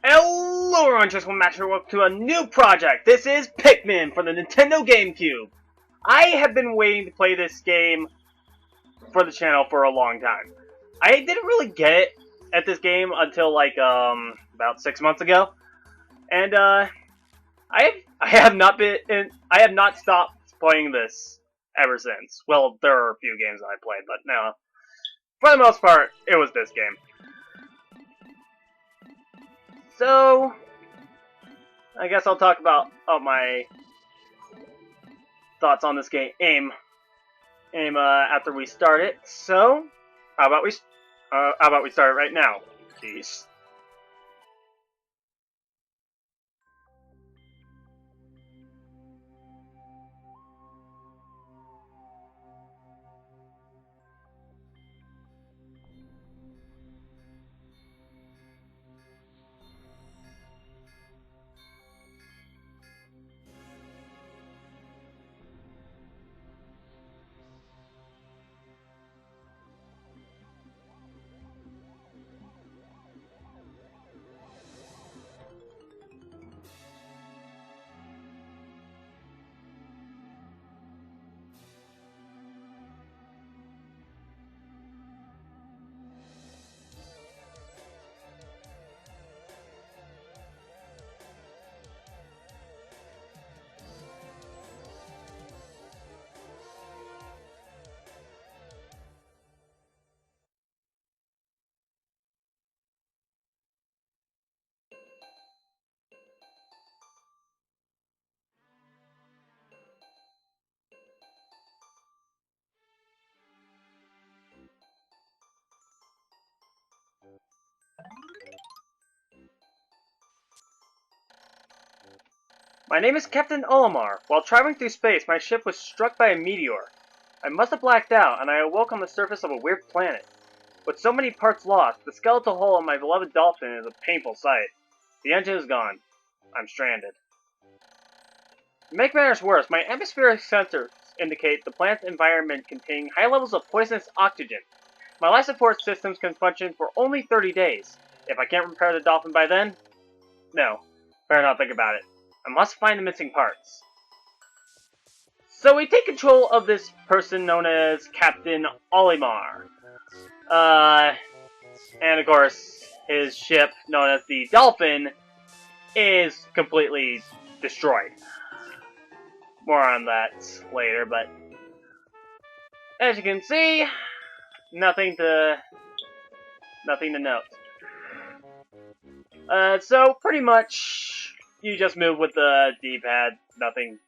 Hello everyone, just one match. Welcome to a new project. This is Pikmin for the Nintendo GameCube. I have been waiting to play this game for the channel for a long time. I didn't really get it at this game until like about 6 months ago, and I have not stopped playing this ever since. Well, there are a few games that I played, but no, for the most part, it was this game. So, I guess I'll talk about my thoughts on this game after we start it. So, how about we start it right now? Jeez. My name is Captain Olimar. While traveling through space, my ship was struck by a meteor. I must have blacked out, and I awoke on the surface of a weird planet. With so many parts lost, the skeletal hull of my beloved Dolphin is a painful sight. The engine is gone. I'm stranded. To make matters worse, my atmospheric sensors indicate the planet's environment containing high levels of poisonous oxygen. My life support systems can function for only 30 days. If I can't repair the Dolphin by then, no, better not think about it. I must find the missing parts. So we take control of this person known as Captain Olimar. And of course, his ship, known as the Dolphin, is completely destroyed. More on that later, but as you can see, nothing to note. So pretty much, you just move with the D-pad. Nothing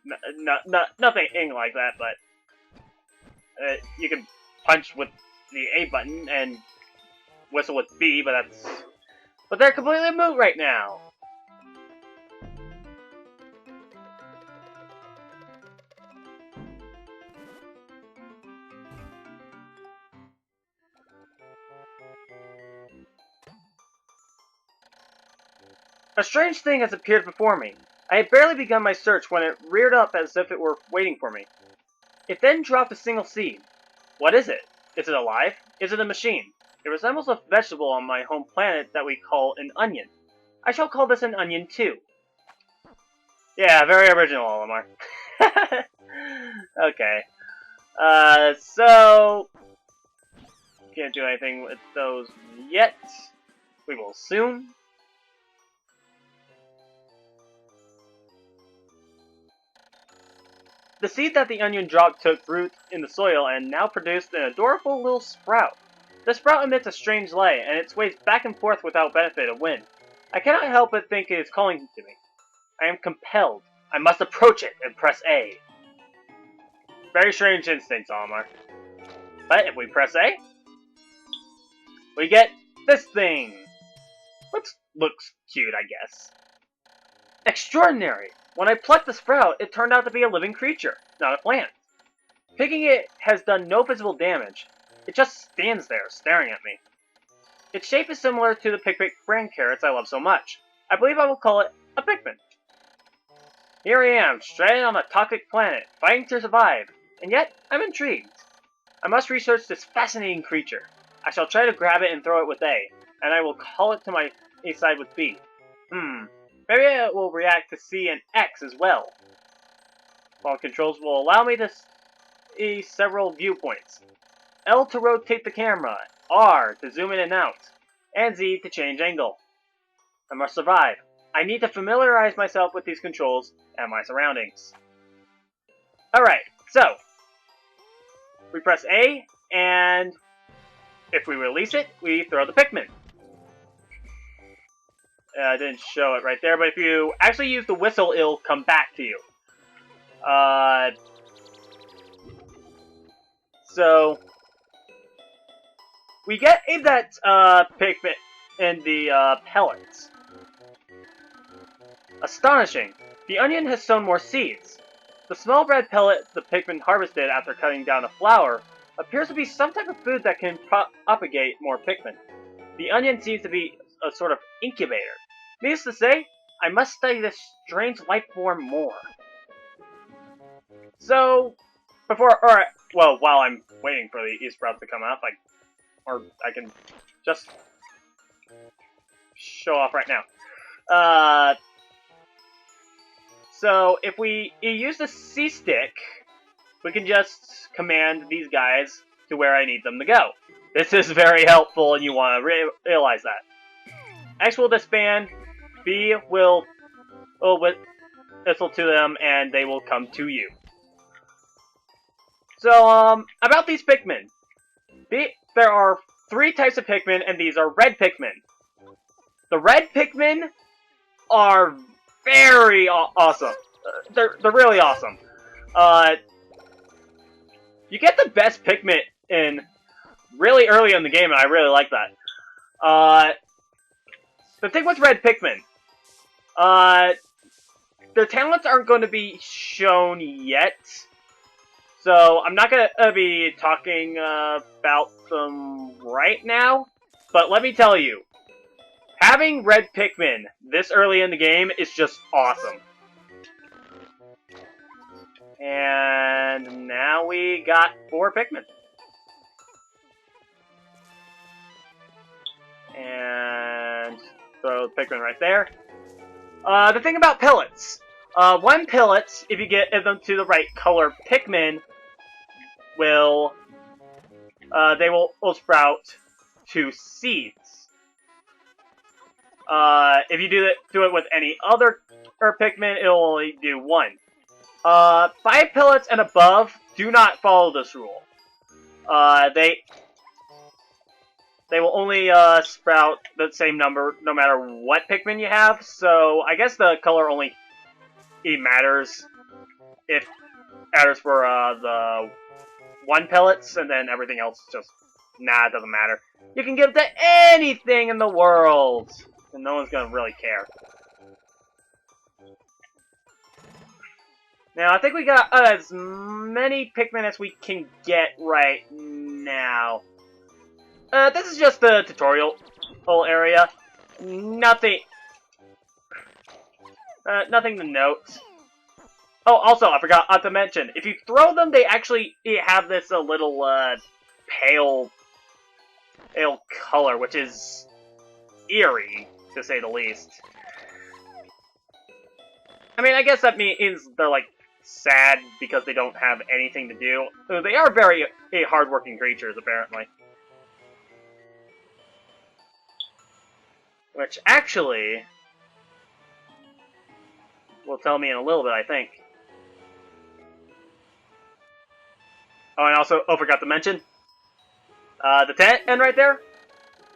like that, but you can punch with the A button and whistle with B, but they're completely moot right now. A strange thing has appeared before me. I had barely begun my search when it reared up as if it were waiting for me. It then dropped a single seed. What is it? Is it alive? Is it a machine? It resembles a vegetable on my home planet that we call an onion. I shall call this an onion too. Yeah, very original, Olimar. Okay. So can't do anything with those yet. We will soon. The seed that the onion dropped took root in the soil and now produced an adorable little sprout. The sprout emits a strange light, and it sways back and forth without benefit of wind. I cannot help but think it is calling to me. I am compelled. I must approach it and press A. Very strange instincts, Olimar. But if we press A, we get this thing. Which looks cute, I guess. Extraordinary! When I plucked the sprout, it turned out to be a living creature, not a plant. Picking it has done no visible damage. It just stands there, staring at me. Its shape is similar to the Pikmin brand carrots I love so much. I believe I will call it a Pikmin. Here I am, stranded on a toxic planet, fighting to survive, and yet I'm intrigued. I must research this fascinating creature. I shall try to grab it and throw it with A, and I will call it to my side with B. Maybe it will react to C and X as well. Phone controls will allow me to see several viewpoints. L to rotate the camera, R to zoom in and out, and Z to change angle. I must survive. I need to familiarize myself with these controls and my surroundings. Alright, so we press A, and if we release it, we throw the Pikmin. I didn't show it right there, but if you actually use the whistle, it'll come back to you. So we get that Pikmin in the pellets. Astonishing! The onion has sown more seeds. The small red pellet the Pikmin harvested after cutting down a flower appears to be some type of food that can propagate more Pikmin. The onion seems to be a sort of incubator. Needless to say, I must study this strange life form more. So, while I'm waiting for the E-Sprouts to come up, I can just show off right now. So if we use the C-Stick, we can just command these guys to where I need them to go. This is very helpful, and you want to realize that. X will disband, B will whistle to them, and they will come to you. So, about these Pikmin. There are 3 types of Pikmin, and these are red Pikmin. The red Pikmin are very awesome. They're really awesome. You get the best Pikmin in really early in the game, and I really like that. The thing with red Pikmin, their talents aren't going to be shown yet, so I'm not going to be talking about them right now, but let me tell you, having red Pikmin this early in the game is just awesome. And now we got 4 Pikmin. And throw the Pikmin right there. The thing about pellets. 1 pellet, if you get them to the right color Pikmin, they will sprout 2 seeds. If you do it with any other Pikmin, it'll only do 1. 5 pellets and above do not follow this rule. They will only sprout the same number no matter what Pikmin you have, so I guess the color only matters for the 1 pellets, and then everything else just, it doesn't matter. You can give it to anything in the world, and no one's gonna really care. Now, I think we got as many Pikmin as we can get right now. This is just the tutorial area. Nothing to note. Oh, also, I forgot to mention, if you throw them, they actually have this little pale color, which is eerie, to say the least. I mean, I guess that means they're, sad because they don't have anything to do. They are very hard-working creatures, apparently. Which, actually, will tell me in a little bit, I think. Oh, and also, forgot to mention, the 10 right there,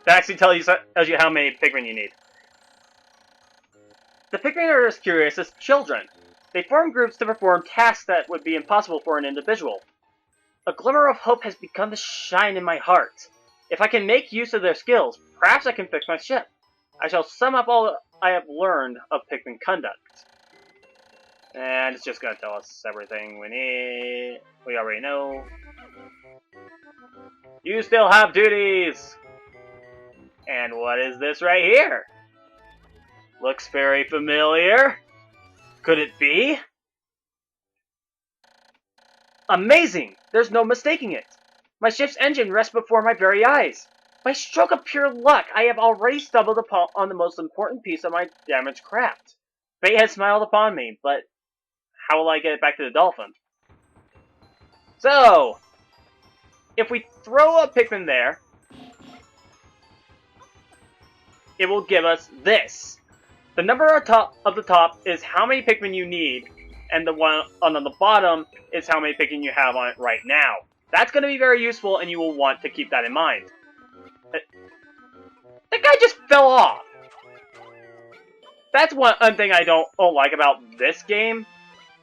that actually tells you how many Pikmin you need. The Pikmin are as curious as children. They form groups to perform tasks that would be impossible for an individual. A glimmer of hope has begun to shine in my heart. If I can make use of their skills, perhaps I can fix my ship. I shall sum up all I have learned of Pikmin conduct. And it's just going to tell us everything we need. We already know. You still have duties! And what is this right here? Looks very familiar. Could it be? Amazing! There's no mistaking it. My ship's engine rests before my very eyes. By stroke of pure luck, I have already stumbled upon on the most important piece of my damaged craft. Fate has smiled upon me, but how will I get it back to the Dolphin? So, if we throw a Pikmin there, it will give us this. The number of the top is how many Pikmin you need, and the one on the bottom is how many Pikmin you have on it right now. That's going to be very useful, and you will want to keep that in mind. That guy just fell off. That's one thing I don't like about this game,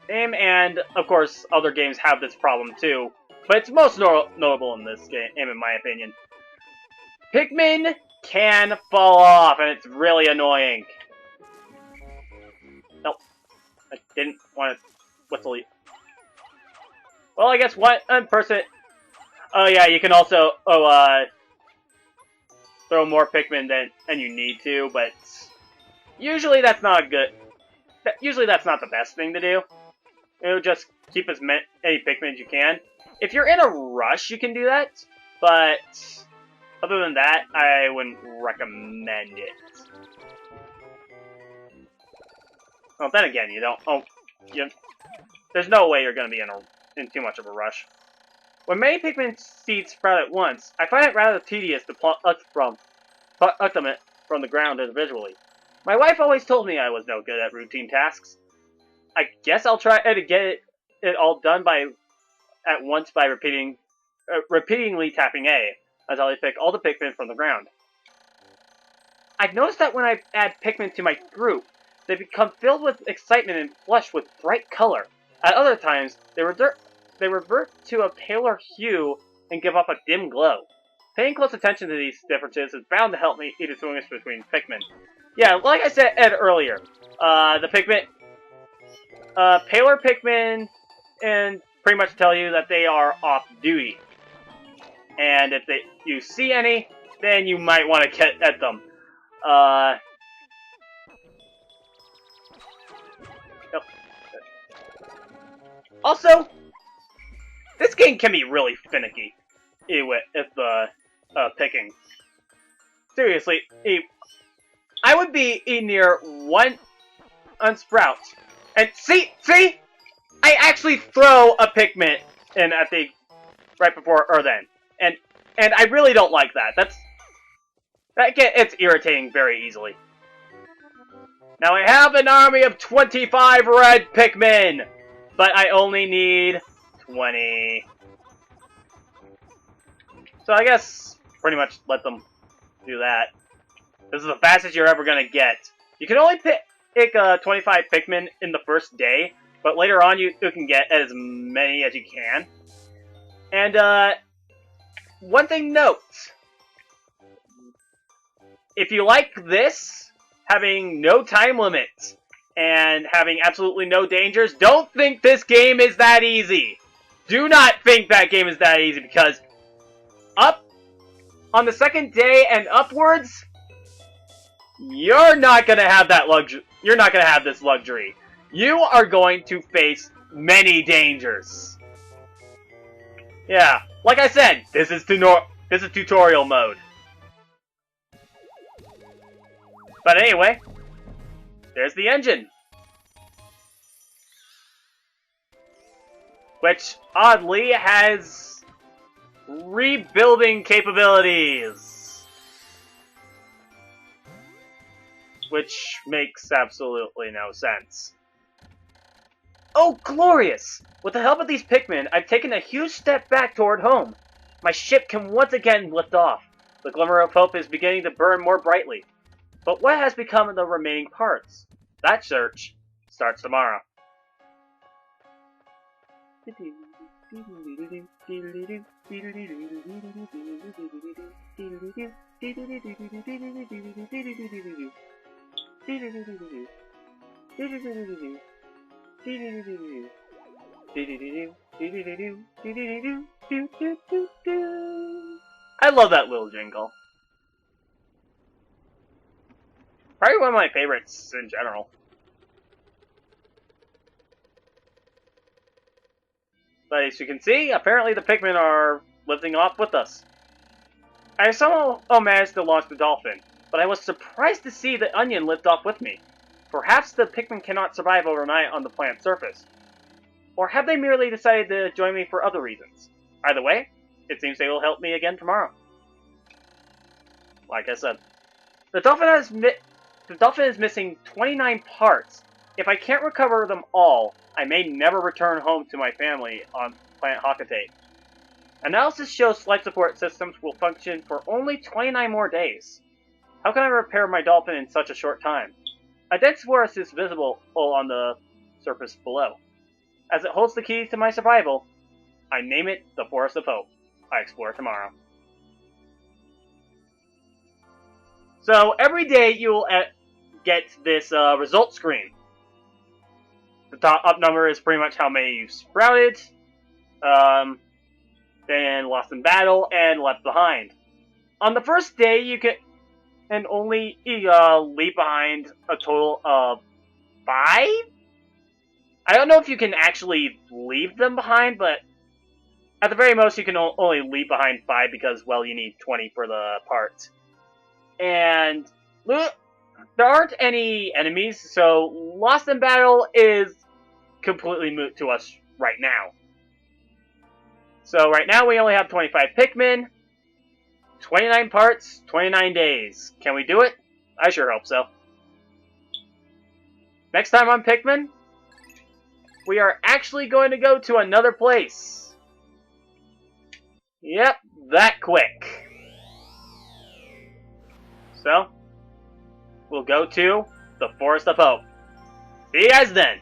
and of course other games have this problem too, but it's most notable in this game, in my opinion. Pikmin can fall off, and it's really annoying. Nope, I didn't want to whistle you. Well, I guess one person... Oh yeah, you can also throw more Pikmin than you need to, but usually that's not good. Usually that's not the best thing to do. It'll just keep as many Pikmin as you can. If you're in a rush, you can do that, but other than that, I wouldn't recommend it. Well, then again, you don't. There's no way you're going to be in too much of a rush. When many Pikmin seeds sprout at once, I find it rather tedious to pluck them from the ground individually. My wife always told me I was no good at routine tasks. I guess I'll try to get it all done at once by repeatedly tapping A until I pick all the Pikmin from the ground. I've noticed that when I add Pikmin to my group, they become filled with excitement and flush with bright color. At other times, they revert to a paler hue and give off a dim glow. Paying close attention to these differences is bound to help me distinguish between Pikmin. Yeah, like I said earlier, the Pikmin, paler Pikmin, and pretty much tell you that they are off duty. And if you see any, then you might want to get at them. Also, this game can be really finicky if picking. Seriously, I would be near one Sprout, and see, I actually throw a Pikmin in at the right before or then, and I really don't like that. It's irritating very easily. Now I have an army of 25 red Pikmin, but I only need 20. So I guess pretty much let them do that. This is the fastest you're ever gonna get. You can only pick 25 Pikmin in the first day, but later on you can get as many as you can. And one thing note, if you like this, having no time limit and having absolutely no dangers, don't think this game is that easy. Do not think that game is that easy, because up on the second day and upwards, you're not gonna have that luxury. You're not gonna have this luxury. You are going to face many dangers. Yeah, like I said, this is tutorial mode. But anyway, there's the engine, which oddly has rebuilding capabilities, which makes absolutely no sense. Oh, glorious! With the help of these Pikmin, I've taken a huge step back toward home. My ship can once again lift off. The glimmer of hope is beginning to burn more brightly. But what has become of the remaining parts? That search starts tomorrow. I love that little jingle. Probably one of my favorites in general. But as you can see, apparently the Pikmin are lifting off with us. I somehow managed to launch the Dolphin, but I was surprised to see the Onion lift off with me. Perhaps the Pikmin cannot survive overnight on the planet's surface. Or have they merely decided to join me for other reasons? Either way, it seems they will help me again tomorrow. Like I said, the Dolphin is missing 29 parts. If I can't recover them all, I may never return home to my family on planet Hocotate. Analysis shows life support systems will function for only 29 more days. How can I repair my Dolphin in such a short time? A dense forest is visible on the surface below. As it holds the key to my survival, I name it the Forest of Hope. I explore tomorrow. So every day you will get this result screen. The top up number is pretty much how many you sprouted, then lost in battle, and left behind. On the first day, you can only leave behind a total of 5? I don't know if you can actually leave them behind, but at the very most, you can only leave behind 5 because, well, you need 20 for the parts. And there aren't any enemies, so lost in battle is completely moot to us right now. So right now we only have 25 Pikmin, 29 parts, 29 days. Can we do it? I sure hope so. Next time on Pikmin, we are actually going to go to another place. Yep, that quick. So, we'll go to the Forest of Hope. See you guys then!